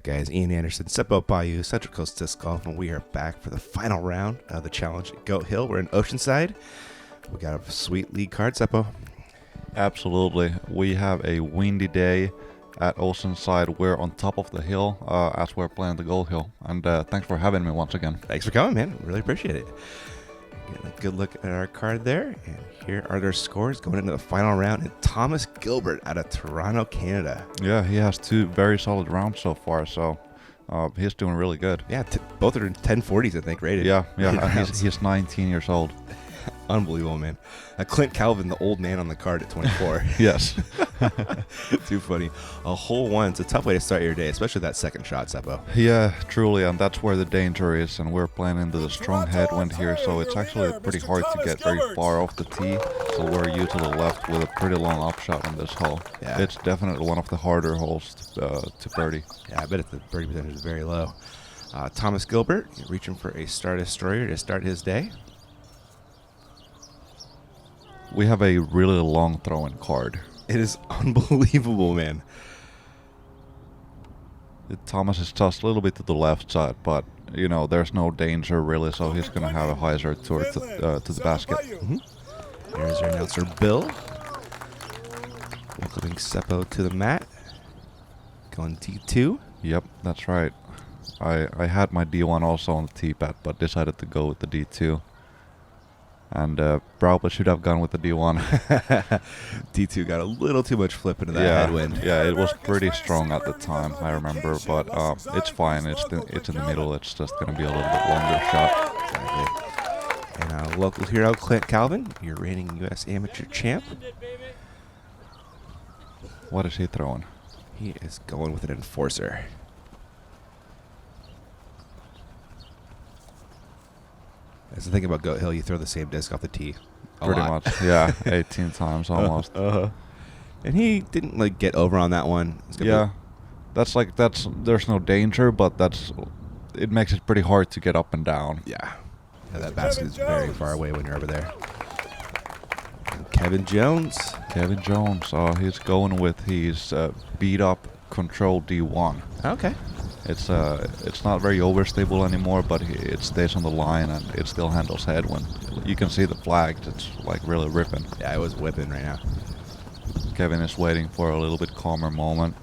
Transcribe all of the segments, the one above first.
guys? Ian Anderson, Seppo, Paju, Central Coast Disc Golf, and we are back for the final round of the challenge at Goat Hill. We're in Oceanside. We got a sweet lead card, Seppo. Absolutely. We have a windy day at Oceanside. We're on top of the hill as we're playing the Goat Hill. And thanks for having me once again. Thanks for coming, man. Really appreciate it. Getting a good look at our card there. And here are their scores going into the final round. And Tomas Gilbert out of Toronto, Canada. Yeah, he has two very solid rounds so far, so he's doing really good. Yeah, both are in 1040s, I think, rated. Yeah, and he's 19 years old. Unbelievable, man. Clint Calvin, the old man on the card at 24. Yes. Too funny. A hole one. It's a tough way to start your day, especially that second shot, Seppo. Yeah, truly, and that's where the danger is, and we're playing into the strong headwind here, so it's actually pretty hard to get very far off the tee, so we're you to the left with a pretty long upshot on this hole. Yeah. It's definitely one of the harder holes to birdie. Yeah, I bet the birdie percentage is very low. Tomas Gilbert reaching for a Star Destroyer to start his day. We have a really long throwing card. It is unbelievable, man. Tomas is just a little bit to the left side, but you know there's no danger really, so he's gonna have a hyzer towards to the basket. Mm-hmm. There's your announcer, Bill. Welcoming Seppo to the mat. Going D2. Yep, that's right. I had my D1 also on the tee pad, but decided to go with the D2. And probably should have gone with the D1. D2 got a little too much flip into that headwind. Yeah, it was pretty strong at the time, I remember, but it's fine. It's in the middle. It's just going to be a little bit longer shot. Exactly. And our local hero, Clint Calvin, your reigning U.S. amateur champ. What is he throwing? He is going with an enforcer. That's the thing about Goat Hill, you throw the same disc off the tee. Pretty much, yeah, 18 times almost. And he didn't get over on that one. Yeah, there's no danger, but it makes it pretty hard to get up and down. Yeah, that basket is very far away when you're over there. And Kevin Jones, he's going with his beat up control D1. Okay. It's not very overstable anymore, but it stays on the line and it still handles headwind. You can see the flag. It's really ripping. Yeah, it was whipping right now. Kevin is waiting for a little bit calmer moment.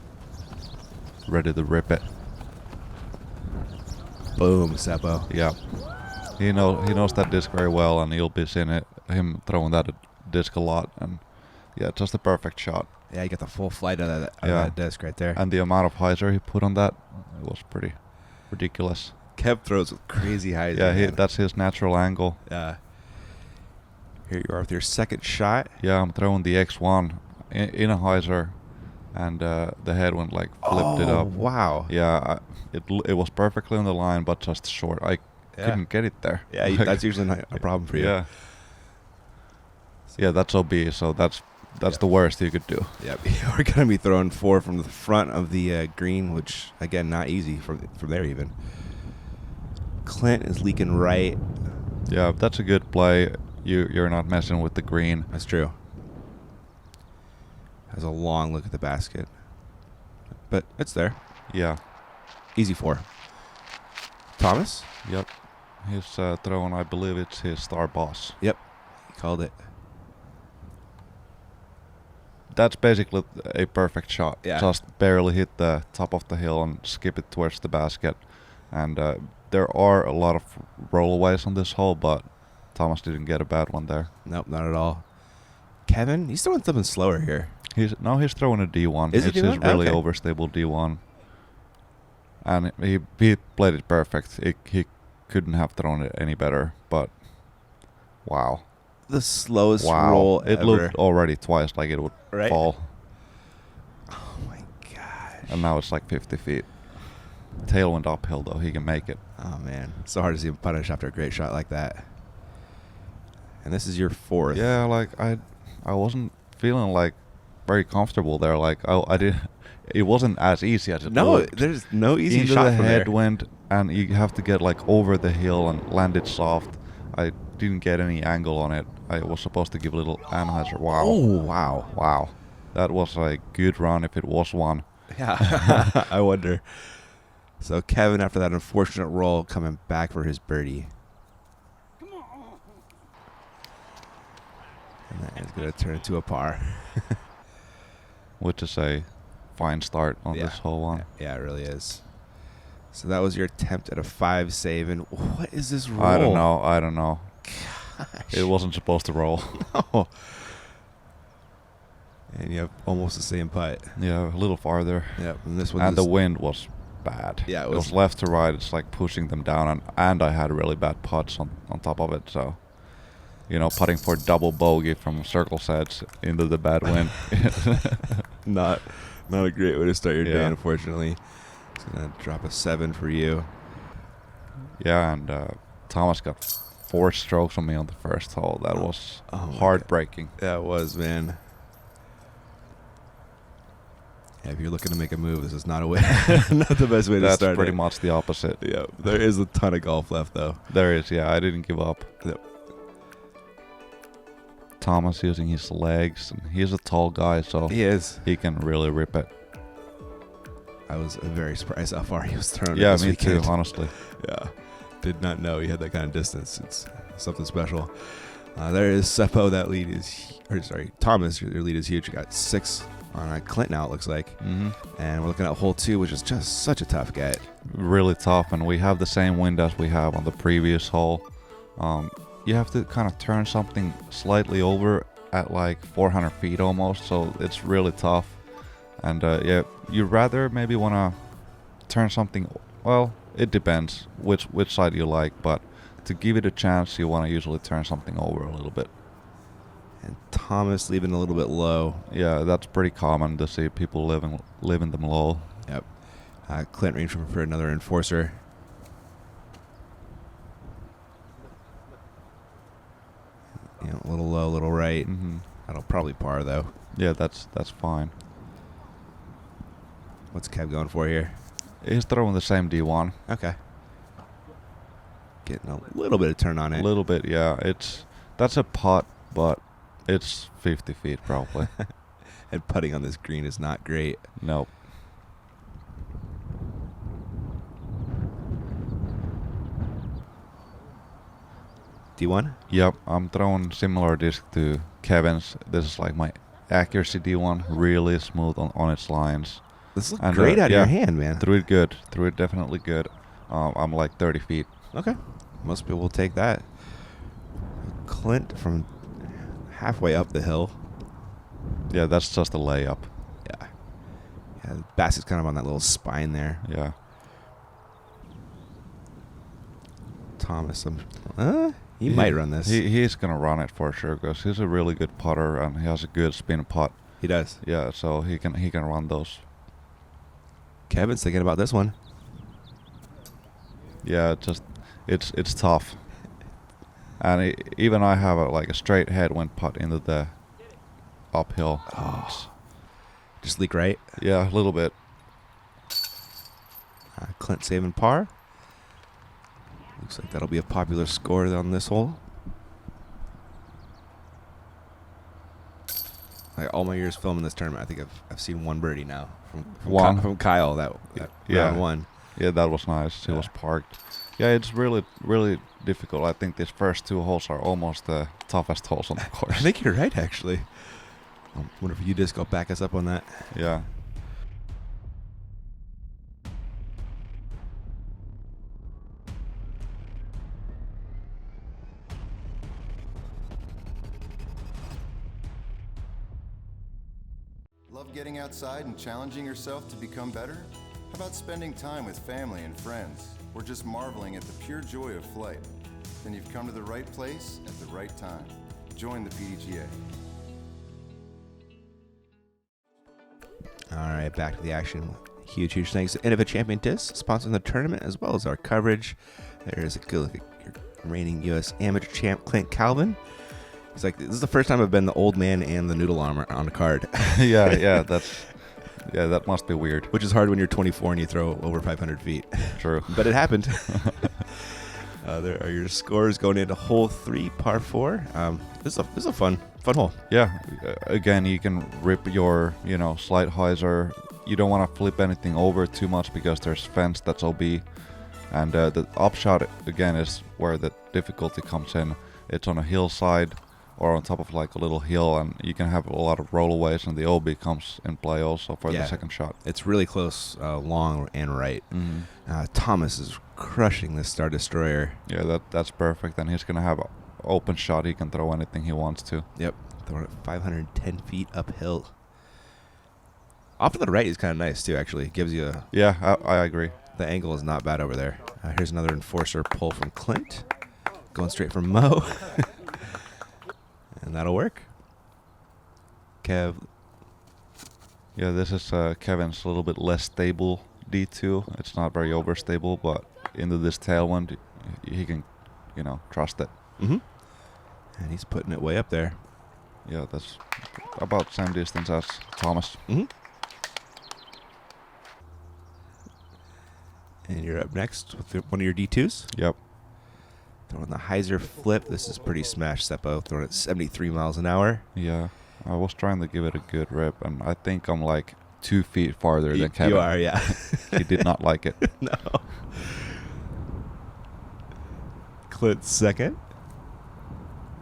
Ready to rip it. Boom, Seppo. Yeah. He knows that disc very well, and you'll be seeing him throwing that disc a lot. And yeah, just a perfect shot. Yeah, you got the full flight of that disc right there. And the amount of hyzer he put on that, it was pretty ridiculous. Kev throws with crazy highs. Yeah, that's his natural angle. Yeah. Here you are with your second shot. Yeah, I'm throwing the X1 in a hyzer, and the headwind flipped it up. Wow. Yeah, it was perfectly on the line, but just short. I couldn't get it there. Yeah, that's usually not a problem for you. Yeah. Yeah, that's OB, so that's the worst you could do. Yep, we're going to be throwing 4 from the front of the green, which, again, not easy from there even. Clint is leaking right. Yeah, that's a good play. You're not messing with the green. That's true. Has a long look at the basket. But it's there. Yeah. Easy 4. Tomas? Yep. He's throwing, I believe it's his star boss. Yep. He called it. That's basically a perfect shot. Yeah. Just barely hit the top of the hill and skip it towards the basket. And there are a lot of rollaways on this hole, but Tomas didn't get a bad one there. Nope, not at all. Kevin, he's throwing something slower here. He's throwing a D1. Is it's he his D1? really Okay. overstable D1. And he played it perfect. He couldn't have thrown it any better, but wow. The slowest roll It ever. looked already twice like it would fall. Oh my gosh. And now it's 50 feet. Tailwind uphill though, he can make it. Oh man, so hard to see him punish after a great shot like that. And this is your 4th. Yeah, I wasn't feeling very comfortable there. I did. It wasn't as easy as it looked. There's no easy Into shot the from there. headwind, and you have to get over the hill and land it soft. I didn't get any angle on it. I was supposed to give a little anhyzer. Wow. Oh, wow. Wow. That was a good run if it was one. Yeah. I wonder. So Kevin, after that unfortunate roll, coming back for his birdie. And that is going to turn into a par. Which is a fine start on this whole one. Yeah, it really is. So that was your attempt at a 5 save. And what is this roll? I don't know. Gosh. It wasn't supposed to roll. No. And you have almost the same putt. Yeah, a little farther. Yeah, and this one. And the wind was bad. Yeah, it was left to right. It's like pushing them down, and I had really bad putts on top of it. So, putting for double bogey from circle sets into the bad wind. Not a great way to start your day, unfortunately. It's gonna drop a 7 for you. Yeah, and Tomas got 4 strokes on me on the first hole. That was heartbreaking. That was, man. Yeah, if you're looking to make a move, this is not a way, not the best way to start. That's pretty much the opposite. Yeah, there is a ton of golf left, though. There is, yeah. I didn't give up. Yep. Tomas using his legs, and he's a tall guy, so he can really rip it. I was very surprised how far he was thrown. Yeah, me too, honestly. Yeah, did not know he had that kind of distance. It's something special. There is Seppo. That lead is, Tomas. Your lead is huge. You got 6 on Clint now, it looks like. Mm-hmm. And we're looking at hole 2, which is just such a tough get. Really tough, and we have the same wind as we have on the previous hole. You have to kind of turn something slightly over at like 400 feet almost, so it's really tough. And you rather maybe want to turn something, well, it depends which side you like, but to give it a chance, you want to usually turn something over a little bit. And Tomas leaving a little bit low. Yeah, that's pretty common to see people leaving them low. Yep. Clint reaching for another enforcer. A little low, a little right. Mm-hmm. That'll probably par, though. Yeah, that's fine. What's Kev going for here? He's throwing the same D1. Okay. Getting a little bit of turn on it. A little bit, yeah. That's a putt, but it's 50 feet probably. And putting on this green is not great. Nope. D1? Yep, I'm throwing similar disc to Kevin's. This is like my accuracy D1, really smooth on its lines. This looks great out of your hand, man. Threw it good. Threw it definitely good. I'm like 30 feet. Okay. Most people will take that. Clint from halfway up the hill. Yeah, that's just a layup. Yeah. Yeah, the basket's kind of on that little spine there. Yeah. Thomas, he might run this. He's going to run it for sure because he's a really good putter and he has a good spin putt. He does. Yeah, so he can run those. Kevin's thinking about this one. Yeah, it's tough. And even I have a straight headwind putt into the uphill. Oh. Just leak right? Yeah, a little bit. Clint saving par. Looks like that'll be a popular score on this hole. All my years filming this tournament, I think I've seen one birdie now from Kyle. That round 1. Yeah, that was nice. He was parked. Yeah, it's really, really difficult. I think these first 2 holes are almost the toughest holes on the course. I think you're right, actually. I wonder if you just go back us up on that. Yeah. Love getting outside and challenging yourself to become better? How about spending time with family and friends, or just marveling at the pure joy of flight? Then you've come to the right place at the right time. Join the PDGA. All right, back to the action. Huge thanks to Innova Champion Disc, sponsoring the tournament as well as our coverage. There's a good look at your reigning U.S. amateur champ, Clint Calvin. He's like, this is the first time I've been the old man and the noodle arm on a card. yeah, that must be weird. Which is hard when you're 24 and you throw over 500 feet. True. But it happened. There are your scores going into hole 3, par 4. This is a fun hole. Yeah, again, you can rip your, slight hyzer you don't want to flip anything over too much because there's fence that's OB. And the upshot, again, is where the difficulty comes in. It's on a hillside or on top of like a little hill, and you can have a lot of rollaways, and the OB comes in play also for the second shot. It's really close, long and right. Tomas is crushing this Star Destroyer. Yeah, that's perfect, and he's going to have an open shot. He can throw anything he wants to. Yep, throwing it 510 feet uphill. Off to the right is kind of nice, too, actually. It gives you a... Yeah, I agree. The angle is not bad over there. Here's another enforcer pull from Clint. Going straight from Mo. And that'll work. Kev. Yeah, this is Kevin's a little bit less stable D2. It's not very overstable, but into this tailwind, he can, trust it. And he's putting it way up there. Yeah, that's about the same distance as Tomas. And you're up next with one of your D2s. Yep. Throwing the hyzer flip. This is pretty smash, Seppo. Throwing it 73 miles an hour. Yeah. I was trying to give it a good rip, and I think I'm like 2 feet farther than Kevin. You are, yeah. He did not like it. No. Clint second.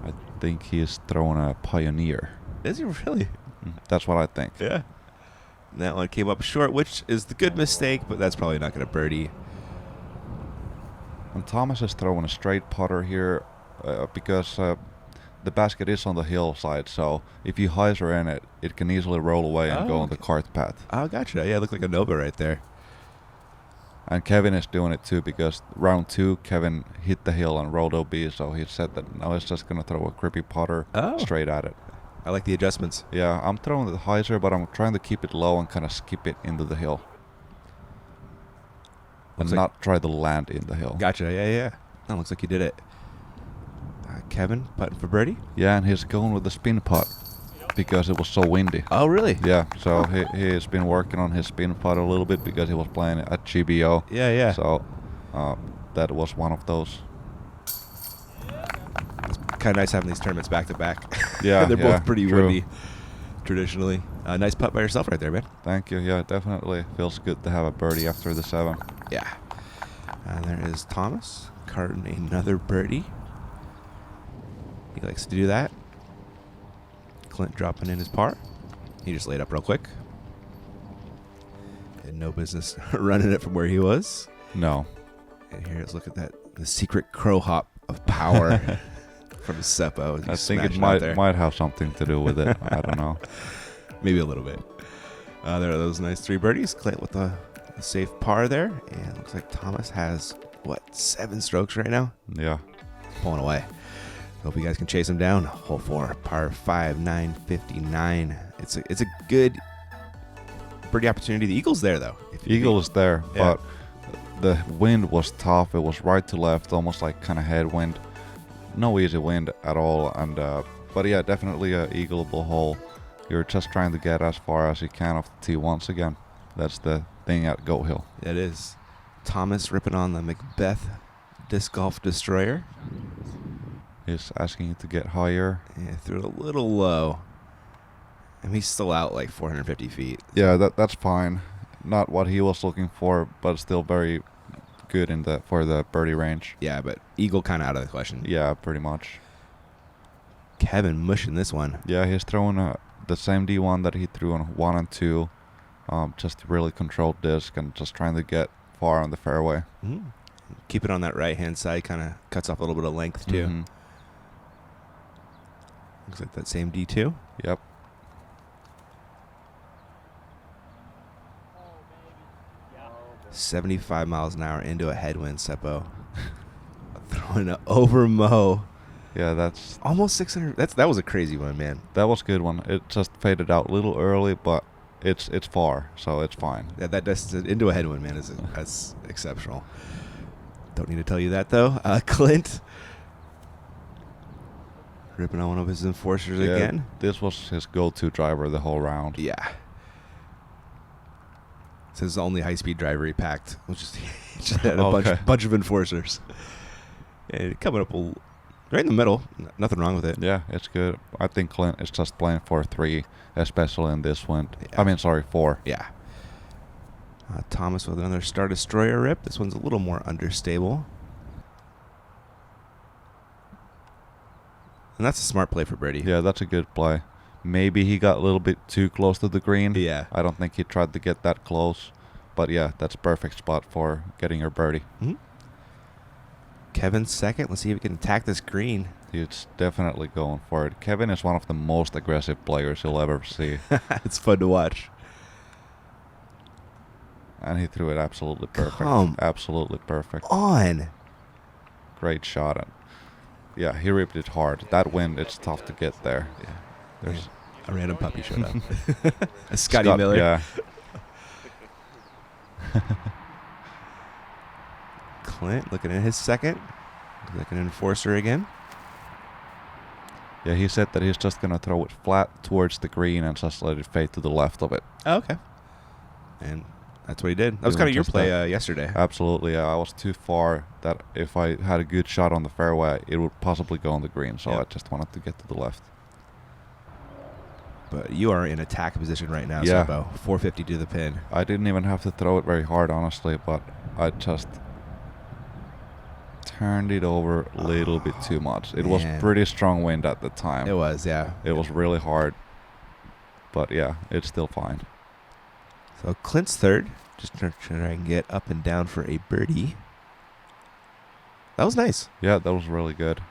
I think he is throwing a Pioneer. Is he really? That's what I think. Yeah. That one came up short, which is the good mistake, but that's probably not going to birdie. And Tomas is throwing a straight putter here because the basket is on the hillside, so if you hyzer in it, it can easily roll away and go on the cart path. Oh, gotcha. Yeah, it looked like a Nova right there. And Kevin is doing it too because round 2, Kevin hit the hill and rolled OB, so he said that now he's just going to throw a grippy putter straight at it. I like the adjustments. Yeah, I'm throwing the hyzer, but I'm trying to keep it low and kind of skip it into the hill. And not try to land in the hill. Gotcha, yeah. That looks like you did it. Kevin, putting for birdie? Yeah, and he's going with the spin putt because it was so windy. Oh, really? Yeah, so he's been working on his spin putt a little bit because he was playing at GBO. Yeah. So that was one of those. It's kind of nice having these tournaments back to back. Yeah, they're both pretty true. windy traditionally. Nice putt by yourself right there, man. Thank you. Yeah, definitely feels good to have a birdie after the 7. Yeah. And there is Tomas carting another birdie. He likes to do that. Clint dropping in his par. He just laid up real quick. Had no business running it from where he was. No. And here, let's look at that. The secret crow hop of power from Seppo. I think it might have something to do with it. I don't know. Maybe a little bit. There are those nice 3 birdies. Clint with a safe par there. And looks like Tomas has, 7 strokes right now? Yeah. Pulling away. Hope you guys can chase him down. Hole 4, par 5, 959. It's a good birdie opportunity. The eagle's there, though. Eagle is there, but the wind was tough. It was right to left, almost like kind of headwind. No easy wind at all. And but yeah, definitely a eagleable hole. You're just trying to get as far as you can off the tee once again. That's the thing at Goat Hill. It is. Thomas ripping on the Macbeth Disc Golf Destroyer. He's asking you to get higher. Yeah, threw it a little low. And he's still out like 450 feet. Yeah, that's fine. Not what he was looking for, but still very good for the birdie range. Yeah, but eagle kind of out of the question. Yeah, pretty much. Kevin mushing this one. Yeah, he's throwing the same D1 that he threw on 1 and 2. Just really controlled disc and just trying to get far on the fairway. Mm-hmm. Keep it on that right-hand side. Kind of cuts off a little bit of length, too. Mm-hmm. Looks like that same D2. Yep. Oh, 75 miles an hour into a headwind, Seppo. Throwing it over Mo. Yeah, that's almost 600. That was a crazy one, man. That was a good one. It just faded out a little early, but it's far, so it's fine. That distance into a headwind, man, that's exceptional. Don't need to tell you that, though. Clint ripping on one of his enforcers again. This was his go-to driver the whole round. Yeah. It's his only high-speed driver he packed. Just had a bunch of enforcers. And coming up right in the middle. Nothing wrong with it. Yeah, it's good. I think Clint is just playing for 3, especially in this wind. Yeah. I mean, sorry, 4. Yeah. Tomas with another Star Destroyer rip. This one's a little more understable. And that's a smart play for birdie. Yeah, that's a good play. Maybe he got a little bit too close to the green. Yeah. I don't think he tried to get that close. But yeah, that's a perfect spot for getting your birdie. Mm-hmm. Kevin's second. Let's see if he can attack this green. He's definitely going for it. Kevin is one of the most aggressive players you'll ever see. It's fun to watch. And he threw it absolutely perfect. Come Absolutely perfect. on. Great shot. And yeah, he ripped it hard. That wind, it's tough to get there. Yeah. There's A random puppy showed up. A Scotty Scott- Miller. Yeah. Clint looking at his second. Like an enforcer again. Yeah, he said that he's just going to throw it flat towards the green and just let it fade to the left of it. Oh, okay. And that's what he did. That was He kind of went your just play that. yesterday. Absolutely, yeah. I was too far that if I had a good shot on the fairway, it would possibly go on the green. So Yeah. I just wanted to get to the left. But you are in attack position right now, Yeah. Seppo. 450 to the pin. I didn't even have to throw it very hard, honestly, but I just turned it over a little bit too much. It was Man. pretty strong wind at the time. It was, yeah. It was really hard. But yeah, it's still fine. So Clint's third. Just trying to get up and down for a birdie. That was nice. Yeah, that was really good.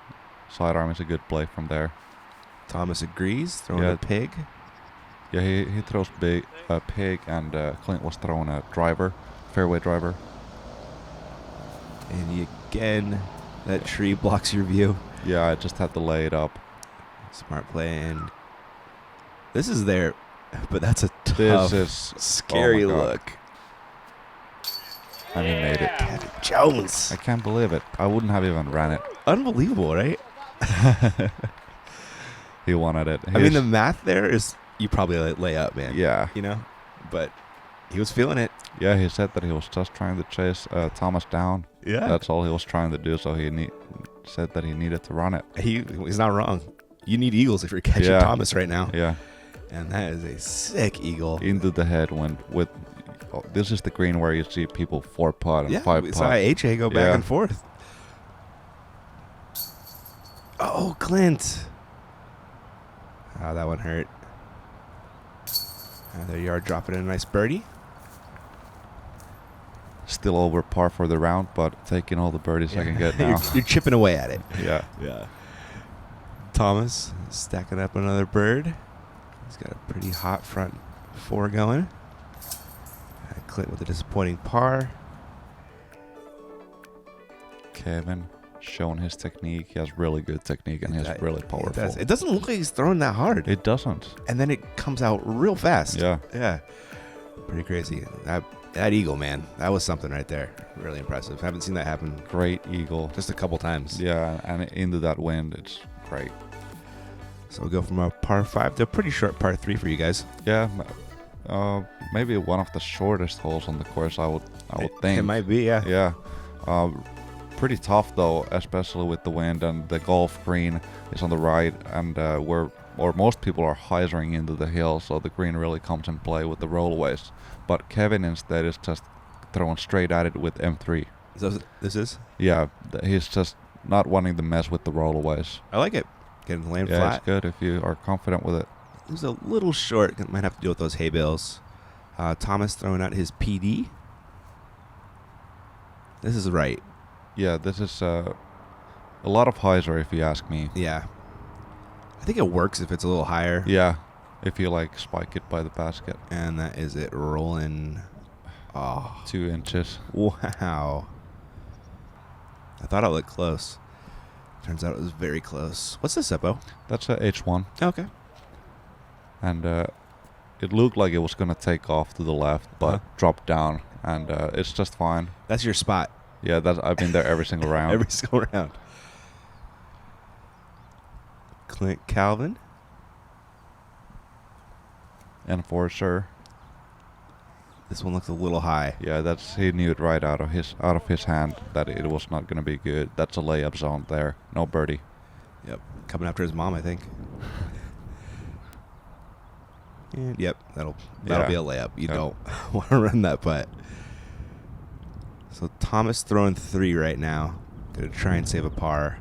Sidearm is a good play from there. Thomas agrees. Throwing Yeah. a pig. Yeah, he throws big pig, and Clint was throwing a driver, fairway driver. And again, that tree blocks your view. Yeah, I just had to lay it up. Smart play. And this is there, but that's a This tough, is scary oh my God. look. And he made it. Kevin Jones. I can't believe it. I wouldn't have even ran it. Unbelievable, right? He wanted it. I mean, the math there is you probably lay up, man. Yeah. You know? But he was feeling it. Yeah, he said that he was just trying to chase Tomas down. Yeah. That's all he was trying to do, so he said that he needed to run it. He's not wrong. You need eagles if you're catching Yeah. Tomas right now. Yeah. And that is a sick eagle. Into the headwind with... Oh, this is the green where you see people 4-putt and Yeah, 5-putt. we saw HA go back Yeah. and forth. Oh, Clint. Oh, that one hurt. There you are, dropping in a nice birdie. Still over par for the round, but taking all the birdies I can get now. You're chipping away at it. Yeah. Yeah. Thomas stacking up another bird. He's got a pretty hot front four going. Clint with a disappointing par. Kevin showing his technique. He has really good technique and he's really powerful. It doesn't look like he's throwing that hard. It doesn't. And then it comes out real fast. Yeah. Yeah. Pretty crazy. That eagle, man, that was something right there. Really impressive. Haven't seen that happen Great eagle. just a couple times. Yeah, and into that wind, it's great. So we'll go from a par 5 to a pretty short par 3 for you guys. Yeah, maybe one of the shortest holes on the course, I would think. It might be, yeah. Yeah. Pretty tough though, especially with the wind, and the golf green is on the right, and most people are hyzering into the hill, so the green really comes in play with the rollaways. But Kevin instead is just throwing straight at it with M3. So this is? Yeah, he's just not wanting to mess with the rollaways. I like it. Getting the land Yeah, flat. it's good if you are confident with it. It was a little short. Might have to deal with those hay bales. Thomas throwing out his PD. This is right. Yeah, this is a lot of hyzer if you ask me. Yeah. I think it works if it's a little higher. Yeah, if you like spike it by the basket. And that is it rolling. Oh, 2 inches. wow. I thought it looked close. Turns out it was very close. What's this, Seppo? That's a H1. Okay. And it looked like it was going to take off to the left, but dropped down. And it's just fine. That's your spot. Yeah, I've been there every single round. Every single round. Clint Calvin. Enforcer. This one looks a little high. Yeah, he knew it right out of his hand that it was not going to be good. That's a layup zone there. No birdie. Yep. Coming after his mom, I think. And yep, that'll Yeah. be a layup. You Yeah. don't want to run that putt. So Tomas throwing 3 right now. Gonna try and save a par.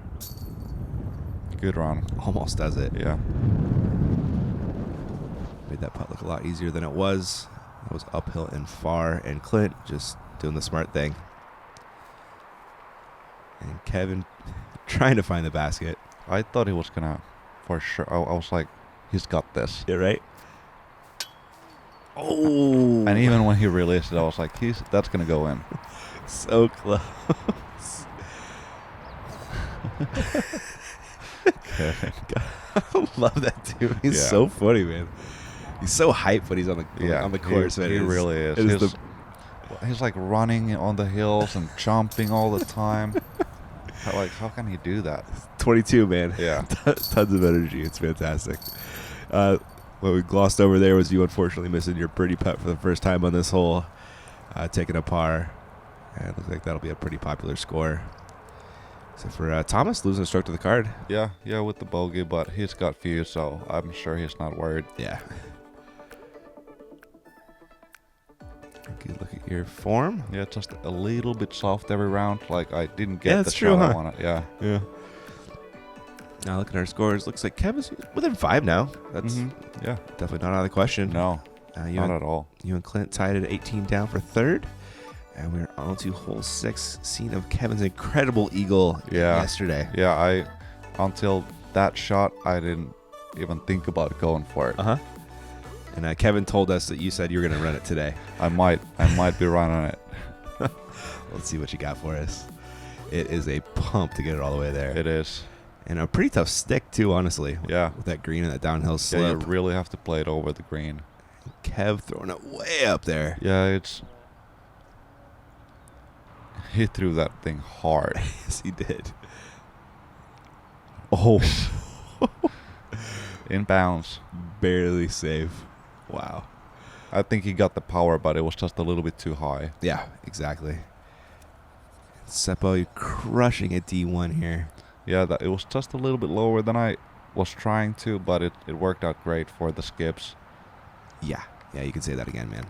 Good run. Almost does it. Yeah. Made that putt look a lot easier than it was. It was uphill and far, and Clint just doing the smart thing. And Kevin trying to find the basket. I thought he was gonna, for sure. I was like, he's got this. Yeah, right? Oh! And even when he released it, I was like, that's gonna go in. So close. Kevin. I love that dude. He's Yeah. so funny, man. He's so hyped when he's on the course. He, man. he It is- really is. it is He's like running on the hills and jumping all the time. How can he do that? 22, man. Yeah. Tons of energy. It's fantastic. What we glossed over there was you unfortunately missing your birdie putt for the first time on this hole, taking a par. And it looks like that'll be a pretty popular score. So for Tomas, losing a stroke to the card. Yeah, with the bogey, but he's got few, so I'm sure he's not worried. Yeah. Good look at your form. Yeah, just a little bit soft every round. Like I didn't Yeah, get the that's true, shot I huh? wanted. Yeah. Yeah. Now looking at our scores, looks like Kevin's within 5 now. That's Yeah. definitely not out of the question. No, You not and, at all. you and Clint tied at 18 down for third. And we're on to hole 6, scene of Kevin's incredible eagle yesterday. Yeah, until that shot, I didn't even think about going for it. Uh-huh. And Kevin told us that you said you were going to run it today. I might be running it. Let's see what you got for us. It is a pump to get it all the way there. It is. And a pretty tough stick, too, honestly. Yeah. With that green and that downhill Yeah, you slope. really have to play it over the green. Kev throwing it way up there. Yeah, he threw that thing hard. Yes, he did. Oh. In bounds. Barely safe. Wow. I think he got the power, but it was just a little bit too high. Yeah, exactly. Seppo, you're crushing at D1 here. Yeah, it was just a little bit lower than I was trying to, but it worked out great for the skips. Yeah, you can say that again, man.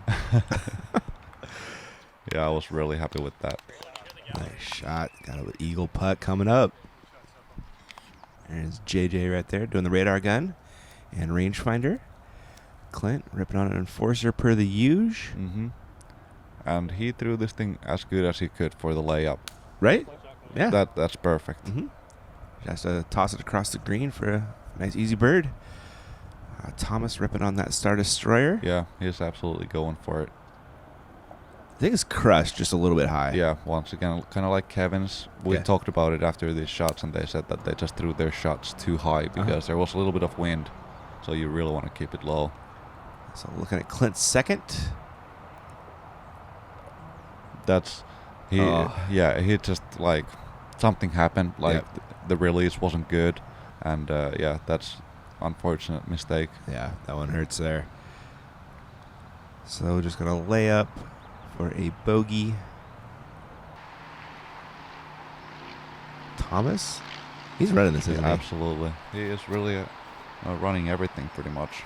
Yeah, I was really happy with that. Nice shot. Got an eagle putt coming up. There's JJ right there doing the radar gun and rangefinder. Clint ripping on an enforcer per the usual. Mm-hmm. And he threw this thing as good as he could for the layup. Right? Yeah. That's perfect. Mm-hmm. Just toss it across the green for a nice easy bird. Tomas ripping on that Star Destroyer. Yeah, he's absolutely going for it. I think it's crushed just a little bit high. Yeah, once again, kind of like Kevin's. We Yeah. talked about it after these shots, and they said that they just threw their shots too high because there was a little bit of wind. So you really want to keep it low. So looking at Clint's second. He just like something happened. Like Yep. the release wasn't good, and that's unfortunate mistake. Yeah, that one hurts there. So just going to lay up for a bogey. Tomas? He's running this, isn't he? Absolutely, he is really running everything pretty much.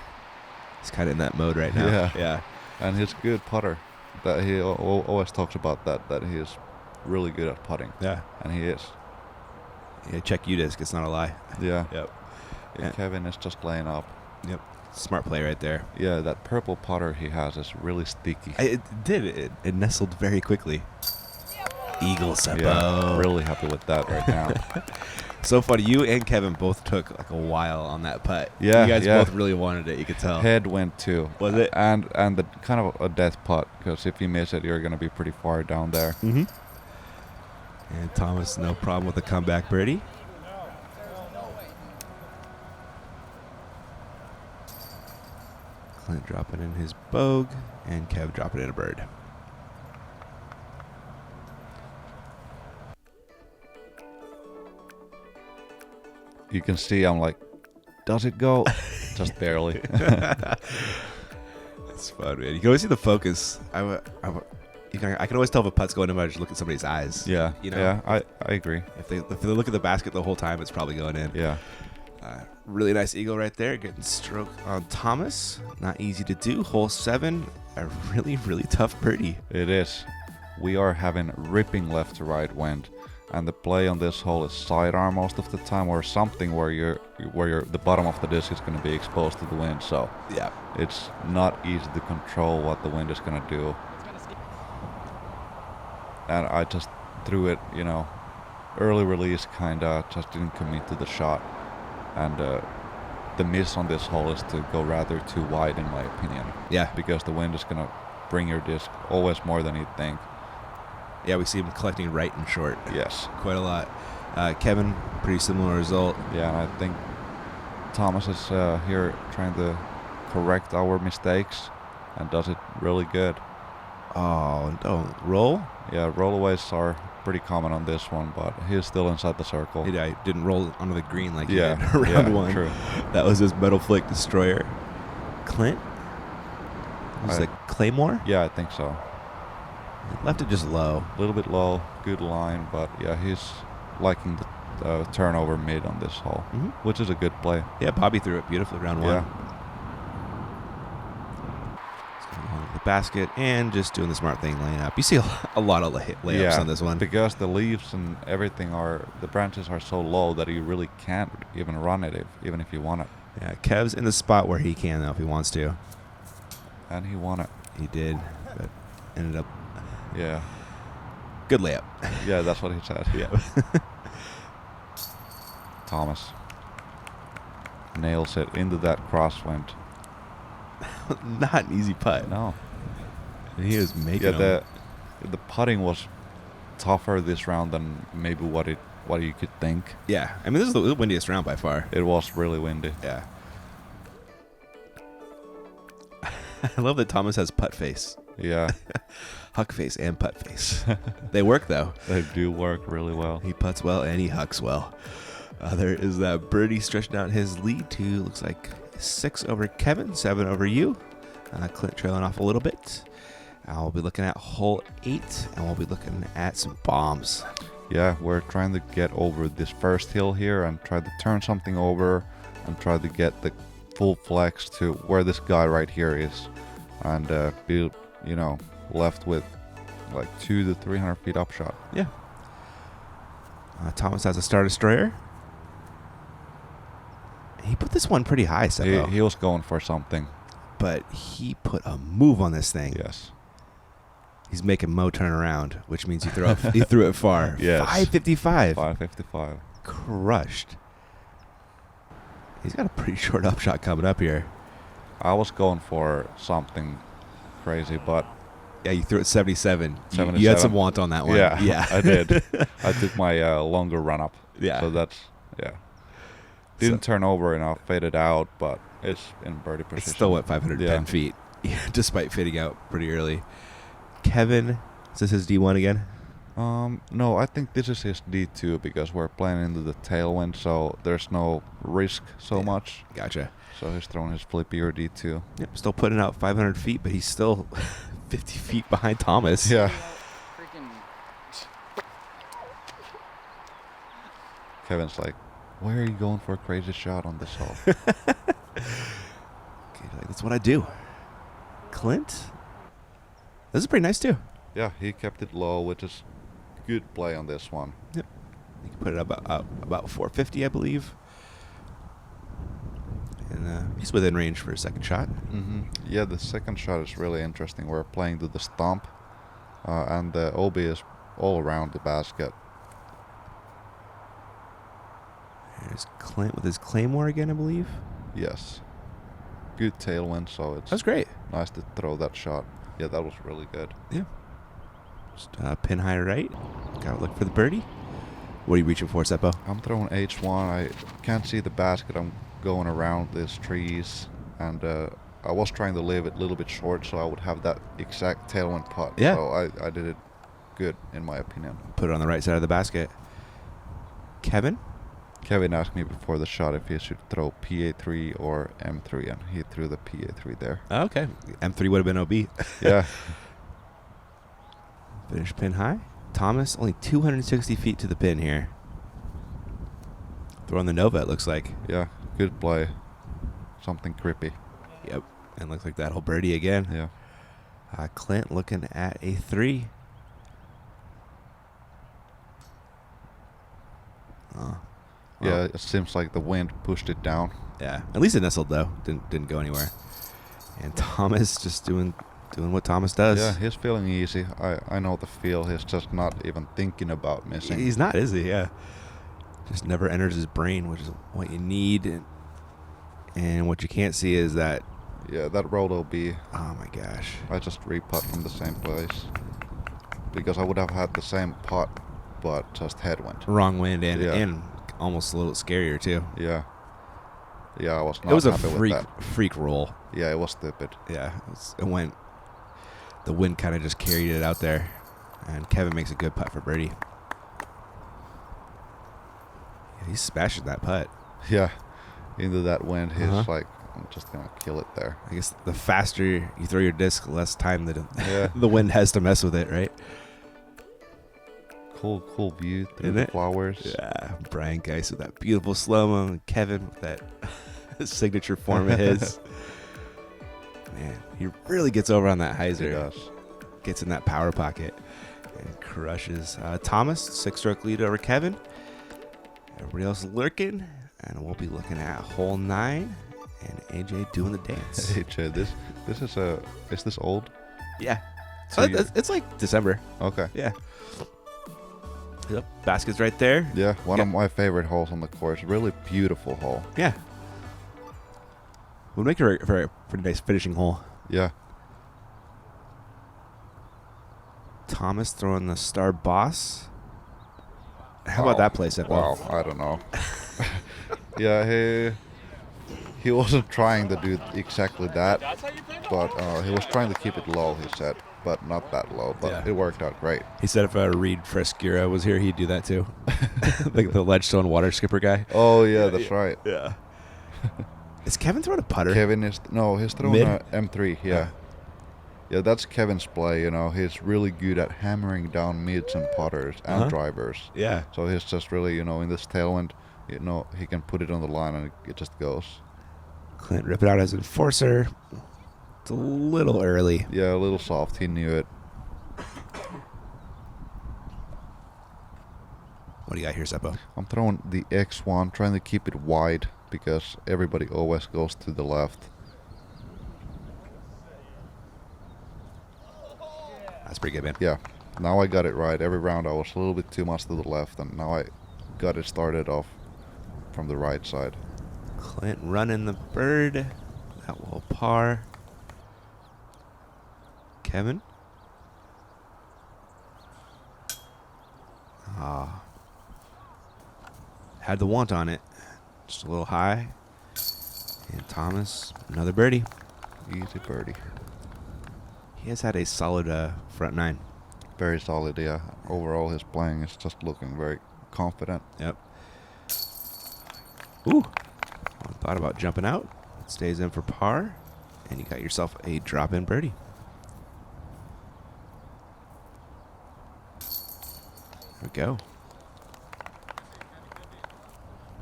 He's kind of in that mode right now. Yeah. And he's good putter. That he always talks about that he is really good at putting, Yeah. and he is. Yeah, check UDisc. It's not a lie. Yeah. Yep. Yeah, Kevin is just laying up. Yep. Smart play right there. Yeah, that purple putter he has is really sticky. It did. It nestled very quickly. Eagle Seppo. Yeah, really happy with that right now. So funny. You and Kevin both took like a while on that putt. Yeah, You guys yeah. both really wanted it. You could tell. Head went too. Was it? And the kind of a death putt, because if you miss it, you're going to be pretty far down there. Mm-hmm. And Tomas, no problem with the comeback birdie. Clint dropping in his bogue, and Kev dropping in a bird. You can see I'm like, does it go? Just barely. It's fun, man. You can always see the focus. I can always tell if a putt's going in by just look at somebody's eyes. Yeah. You know? Yeah, I agree. If they look at the basket the whole time, it's probably going in. Yeah. Really nice eagle right there, getting stroke on Tomas. Not easy to do. Hole 7, a really, really tough birdie. It is. We are having ripping left to right wind, and the play on this hole is sidearm most of the time, or something where the bottom of the disc is going to be exposed to the wind. So Yeah. it's not easy to control what the wind is going to do. And I just threw it, early release, kinda just didn't commit to the shot. And the miss on this hole is to go rather too wide, in my opinion. Yeah. Because the wind is going to bring your disc always more than you think. Yeah, we see him collecting right and short. Yes. Quite a lot. Kevin, pretty similar result. Yeah, and I think Tomas is here trying to correct our mistakes and does it really good. Oh, don't roll. Yeah, rollaways are pretty common on this one, but he's still inside the circle. I didn't roll onto the green like he Yeah, did round one. True. That was his metal flake destroyer. Clint? Was it Claymore? Yeah, I think so. Left it just low. A little bit low, good line, but yeah, he's liking the turnover mid on this hole, which is a good play. Yeah, Bobby threw it beautifully round one. Yeah. Along the basket and just doing the smart thing, laying up. You see a lot of layups on this one. Because the leaves and everything the branches are so low that you really can't even run it even if you want it. Yeah, Kev's in the spot where he can, though, if he wants to. And he won it. He did, but ended up Yeah. good layup. Yeah, that's what he said. Yeah. Tomas nails it into that crosswind. Not an easy putt. No. He was making Yeah, the putting was tougher this round than maybe what you could think. Yeah, I mean, this is the windiest round by far. It was really windy. Yeah. I love that Tomas has putt face. Yeah. Huck face and putt face. They work, though. They do work really well. He putts well and he hucks well. There is that birdie stretching out his lead to, looks like 6 over Kevin, 7 over you. Clint trailing off a little bit. We'll be looking at hole 8, and we'll be looking at some bombs. Yeah, we're trying to get over this first hill here and try to turn something over and try to get the full flex to where this guy right here is, and be, left with like 200 to 300 feet upshot. Yeah. Tomas has a star destroyer. He put this one pretty high, Seppo. He was going for something. But he put a move on this thing. Yes. He's making Mo turn around, which means he threw it far. Yes. 555. 555. Crushed. He's got a pretty short upshot coming up here. I was going for something crazy, but Yeah, you threw it 77. 77. You had some want on that one. Yeah, I did. I took my longer run up. Yeah. So that's, Didn't turn over enough, faded out, but it's in birdie position. It still went 510 feet, despite fading out pretty early. Kevin, is this his D1 again? No, I think this is his D2 because we're playing into the tailwind, so there's no risk so much. Gotcha. So he's throwing his flippy or D2. Yep, still putting out 500 feet, but he's still 50 feet behind Tomas. Yeah. Kevin's like, why are you going for a crazy shot on this hole? That's what I do. Clint? This is pretty nice, too. Yeah, he kept it low, which is good play on this one. Yep. You can put it about 450, I believe. And he's within range for a second shot. Mm-hmm. Yeah, the second shot is really interesting. We're playing to the stump, and the OB is all around the basket. There's Clint with his Claymore again, I believe. Yes. Good tailwind, so it's That's great. nice to throw that shot. Yeah, that was really good. Yeah. Just pin high right. Gotta look for the birdie. What are you reaching for, Seppo? I'm throwing H1. I can't see the basket. I'm going around these trees, and I was trying to leave it a little bit short so I would have that exact tailwind putt. Yeah. So I did it good, in my opinion. Put it on the right side of the basket. Kevin? Kevin asked me before the shot if he should throw PA3 or M3, and he threw the PA3 there. Oh, okay. M3 would have been OB. Yeah. Finish pin high. Tomas, only 260 feet to the pin here. Throwing the Nova, it looks like. Yeah, good play. Something creepy. Yep. And looks like that'll birdie again. Yeah. Clint looking at a 3. Oh. Yeah, it seems like the wind pushed it down. Yeah. At least it nestled though. Didn't go anywhere. And Tomas just doing what Tomas does. Yeah, he's feeling easy. I know the feel. He's just not even thinking about missing. He's not, is he? Yeah. Just never enters his brain, which is what you need. And what you can't see is that. Yeah, that road will be. Oh my gosh. I just re-putt from the same place. Because I would have had the same putt, but just headwind. Wrong wind and, Yeah. and almost a little scarier too. Yeah. Yeah, I was not It was a happy with that. freak roll. Yeah, it was stupid. Yeah, it went. The wind kind of just carried it out there, and Kevin makes a good putt for birdie. Yeah, he's smashing that putt. Yeah, into that wind, he's Uh-huh. like, I'm just gonna kill it there. I guess the faster you throw your disc, the less time that Yeah. the wind has to mess with it, right? Cool view through Isn't the it? flowers. Yeah, Brian Geis with that beautiful slow-mo, and Kevin with that signature form of his. Man, he really gets over on that He hyzer. does. Gets in that power pocket and crushes. Tomas, 6-stroke lead over Kevin. Everybody else lurking, and we'll be looking at hole 9 and AJ doing the dance. Hey, Chad, this is this old? Yeah. So you- It's like December. Okay. Yeah. Yep. Basket's right there. Yeah, one Yeah. of my favorite holes on the course. Really beautiful hole. Yeah. Would make it a very pretty nice finishing hole. Yeah. Tomas throwing the star boss. How about that play, Seppo? Wow, I don't know. Yeah, he wasn't trying to do exactly that, but he was trying to keep it low, he said, but not that low, but Yeah. it worked out great. He said if Reed Frescura was here, he'd do that too. Like the Ledgestone water skipper guy. Oh, yeah, that's right. Yeah. Is Kevin throwing a putter? Kevin is, he's throwing Mid? a M3, yeah. Yeah, that's Kevin's play, he's really good at hammering down mids and putters and Uh-huh. drivers. Yeah. So he's just really, in this tailwind, he can put it on the line and it just goes. Clint rip it out as enforcer. It's a little early. Yeah, a little soft. He knew it. What do you got here, Seppo? I'm throwing the X1, trying to keep it wide because everybody always goes to the left. That's pretty good, man. Yeah, now I got it right. Every round I was a little bit too much to the left, and now I got it started off from the right side. Clint running the bird. That will par. Kevin. Had the want on it. Just a little high. And Tomas, another birdie. Easy birdie. He has had a solid front 9. Very solid, yeah. Overall, his playing is just looking very confident. Yep. Ooh. Thought about jumping out. Stays in for par. And you got yourself a drop-in birdie. There we go.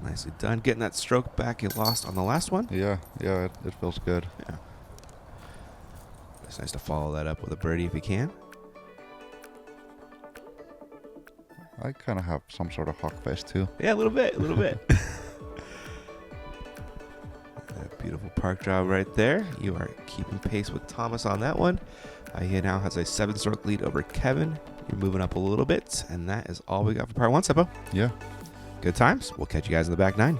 Nicely done. Getting that stroke back you lost on the last one. Yeah, it feels good. Yeah. It's nice to follow that up with a birdie if you can. I kind of have some sort of hawk face too. Yeah, a little bit, a little bit. That beautiful park job right there. You are keeping pace with Tomas on that one. He now has a 7-stroke lead over Kevin. You're moving up a little bit, and that is all we got for part 1, Seppo. Yeah. Good times. We'll catch you guys in the back 9.